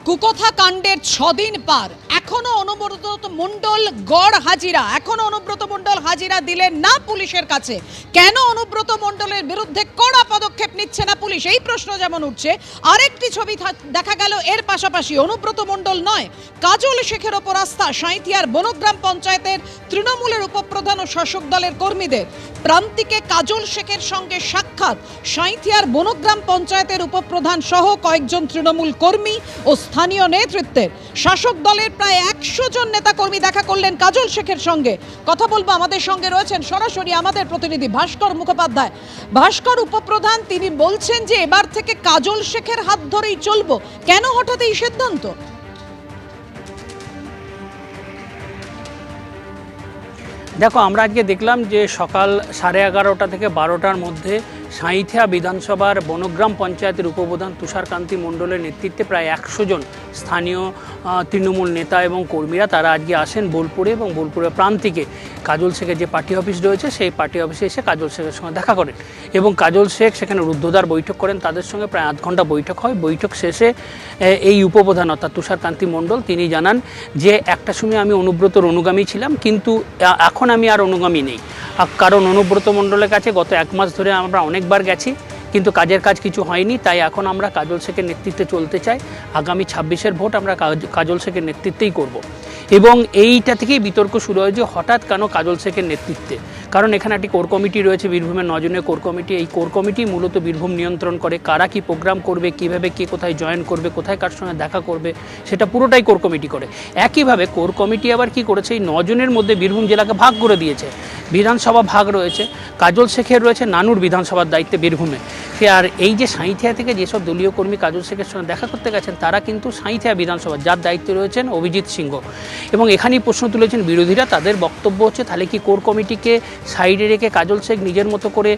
কুকথা কাণ্ডের 6 দিন পার, এখনো অনুব্রত মণ্ডল গড় হাজিরা, এখনো অনুব্রত মণ্ডল হাজিরা দিলেন না পুলিশের কাছে। কেন অনুব্রত মণ্ডলের বিরুদ্ধে কড়া পদক্ষেপ নিচ্ছে না পুলিশ, এই প্রশ্ন যেমন উঠছে, আরেকটি ছবি দেখা গেল এর পাশাপাশি অনুব্রত মণ্ডল নয়, কাজল শেখের ওপর আস্থা সাঁইথিয়ার বনগ্রাম পঞ্চায়েতের তৃণমূলের উপপ্রধান ও শাসক দলের কর্মীদের। প্রান্তিকে কাজল শেখের সঙ্গে সাক্ষাৎ সাঁইথিয়ার বনগ্রাম পঞ্চায়েতের উপপ্রধান সহ কয়েকজন তৃণমূল কর্মী ও স্থানীয় নেতৃত্বের। শাসক দলের প্রায় 100 জন নেতাকর্মী দেখা করলেন কাজল শেখের সঙ্গে। কথা বলবো, আমাদের সঙ্গে রয়েছেন সরাসরি আমাদের প্রতিনিধি ভাস্কর মুখোপাধ্যায়। ভাস্কর, উপপ্রধান তিনি বলছেন যে এবার থেকে কাজল শেখের হাত ধরেই চলবো, কেন হঠাৎ এই সিদ্ধান্ত? দেখো, আমরা আজকে দেখলাম যে সকাল 11:30 থেকে 12টার মধ্যে সাঁইথিয়া বিধানসভার বনগ্রাম পঞ্চায়েতের উপপ্রধান তুষারকান্তি মণ্ডলের নেতৃত্বে প্রায় 100 জন স্থানীয় তৃণমূল নেতা এবং কর্মীরা তারা আজকে আসেন বোলপুরে, এবং বোলপুরের প্রান্তিকে কাজল শেখের যে পার্টি অফিস রয়েছে সেই পার্টি অফিসে এসে কাজল শেখের সঙ্গে দেখা করেন এবং কাজল শেখ সেখানে রুদ্ধদ্বার বৈঠক করেন। তাদের সঙ্গে প্রায় 8 ঘন্টা বৈঠক হয়। বৈঠক শেষে এই উপপ্রধান অর্থাৎ তুষারকান্তি মণ্ডল তিনি জানান যে একটা সময় আমি অনুব্রতর অনুগামী ছিলাম, কিন্তু এখন আমি আর অনুগামী নেই, কারণ অনুব্রত মণ্ডলের কাছে গত 1 মাস ধরে আমরা অনেকবার গেছি, কিন্তু কাজের কাজ কিছু হয়নি। তাই এখন আমরা কাজল শেখের নেতৃত্বে চলতে চাই। আগামী 26-এর ভোট আমরা কাজল শেখের নেতৃত্বেই করব। এবং এইটা থেকেই বিতর্ক শুরু হয় যে হঠাৎ কেন কাজল শেখের নেতৃত্বে, কারণ এখানে একটি কোর কমিটি রয়েছে, বীরভূমের 9 জনের কোর কমিটি। এই কোর কমিটি মূলত বীরভূম নিয়ন্ত্রণ করে, কারা কি প্রোগ্রাম করবে, কীভাবে কে কোথায় জয়েন করবে, কোথায় কার সঙ্গে দেখা করবে, সেটা পুরোটাই কোর কমিটি করে। একইভাবে কোর কমিটি আবার কি করেছে, এই 9 জনের মধ্যে বীরভূম জেলাকে ভাগ করে দিয়েছে। বিধানসভা ভাগ রয়েছে, কাজল শেখের রয়েছে নানুর বিধানসভার দায়িত্বে বীরভূমে। আর এই যে সাঁইথিয়া থেকে যেসব দলীয় কর্মী কাজল শেখের সঙ্গে দেখা করতে গেছেন তারা কিন্তু সাঁইথিয়া বিধানসভা যার দায়িত্বে রয়েছেন অভিজিৎ সিংহ। এবং এখানেই প্রশ্ন তুলেছেন বিরোধীরা, তাদের বক্তব্য হচ্ছে তাহলে কি কোর কমিটিকে সাইডে রেখে কাজল শেখ নিজের মতো করে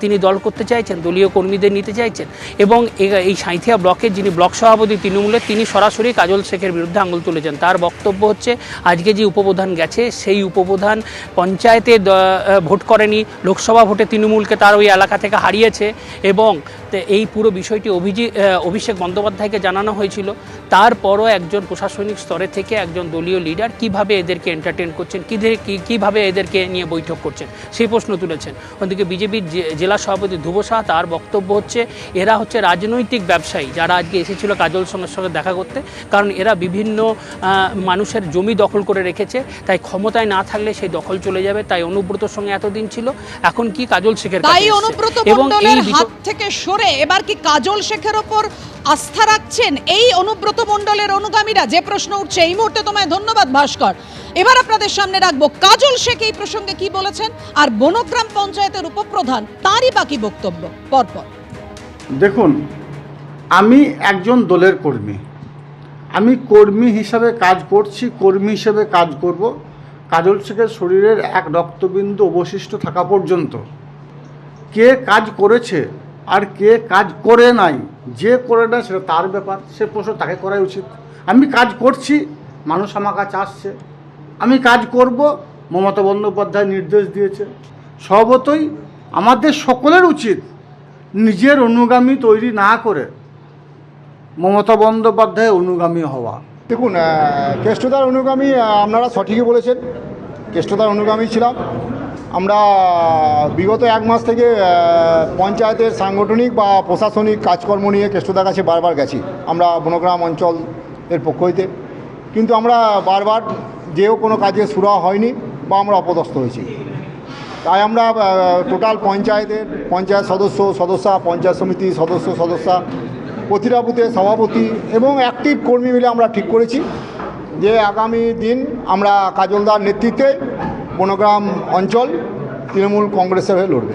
তিনি দল করতে চাইছেন, দলীয় কর্মীদের নিতে চাইছেন। এবং এই সাঁইথিয়া ব্লকের যিনি ব্লক সভাপতি তৃণমূলের, তিনি সরাসরি কাজল শেখের বিরুদ্ধে আঙুল তুলেছেন। তার বক্তব্য হচ্ছে আজকে যে উপপ্রধান গেছে সেই উপপ্রধান পঞ্চায়েতে ভোট করেনি, লোকসভা ভোটে তৃণমূলকে তার ওই এলাকা থেকে হারিয়েছে, এবং এই পুরো বিষয়টি অভিষেক বন্দ্যোপাধ্যায়কে জানানো হয়েছিল। তারপরও একজন প্রশাসনিক স্তরে থেকে একজন দলীয় লিডার কিভাবে এদেরকে এন্টারটেন করছেন, কীভাবে এদেরকে নিয়ে বৈঠক করছেন, সেই প্রশ্ন তুলেছেন। ওদিকে বিজেপির জেলা সভাপতি ধ্রুব সাহা, তার বক্তব্য হচ্ছে এরা হচ্ছে রাজনৈতিক ব্যবসায়ী যারা আজকে এসেছিল কাজল সঙ্গের সঙ্গে দেখা করতে, কারণ এরা বিভিন্ন মানুষের জমি দখল করে রেখেছে, তাই ক্ষমতায় না থাকলে সেই দখল চলে যাবে। তাই অনুব্রতর সঙ্গে এতদিন ছিল, এখন কি কাজল শেখের কাছে তাই অনুব্রত মণ্ডলের হাত থেকে সরে এবার কি কাজল শেখের ওপর আস্থা রাখছেন এই অনুব্রত মণ্ডলের অনুগামীরা, যে প্রশ্ন উঠছে এই মুহূর্তে। তোমায় ধন্যবাদ ভাস্কর। এবার আপনাদের সামনে রাখবো কাজল শেখ এই প্রসঙ্গে কি বলেছেন, আর বনগ্রাম পঞ্চায়েতের উপপ্রধান তারই বাকি বক্তব্য পরপর। দেখুন, আমি একজন দলের কর্মী, আমি কর্মী হিসাবে কাজ করছি, কর্মী হিসেবে কাজ করব। কাজল শেখের শরীরের এক রক্তবিন্দু অবশিষ্ট থাকা পর্যন্ত কে কাজ করেছে আর কে কাজ করে নাই, যে করে না সেটা তার ব্যাপার, সে প্রশ্ন তাকে করাই উচিত। আমি কাজ করছি, মানুষ আমার কাছে আসছে, আমি কাজ করব। মমতা বন্দ্যোপাধ্যায় নির্দেশ দিয়েছে। স্বভাবতই আমাদের সকলের উচিত নিজের অনুগামী তৈরি না করে মমতা বন্দ্যোপাধ্যায়ের অনুগামী হওয়া। দেখুন, কেষ্টদার অনুগামী আপনারা সঠিকই বলেছেন, কেষ্টদার অনুগামী ছিলাম আমরা। বিগত 1 মাস থেকে পঞ্চায়েতের সাংগঠনিক বা প্রশাসনিক কাজকর্ম নিয়ে কেষ্টদার কাছে বারবার গেছি আমরা বনগ্রাম অঞ্চলের পক্ষ হইতে, কিন্তু আমরা বারবার যেও কোনো কাজে সুরা হয়নি বা আমরা অপদস্থ হয়েছি। তাই আমরা টোটাল পঞ্চায়েত সদস্যা, পঞ্চায়েত সমিতি সদস্যা, প্রতিটা বুথের সভাপতি এবং অ্যাক্টিভ কর্মী মিলে আমরা ঠিক করেছি যে আগামী দিন আমরা কাজলদার নেতৃত্বে বনগ্রাম অঞ্চল তৃণমূল কংগ্রেসের হয়ে লড়বে।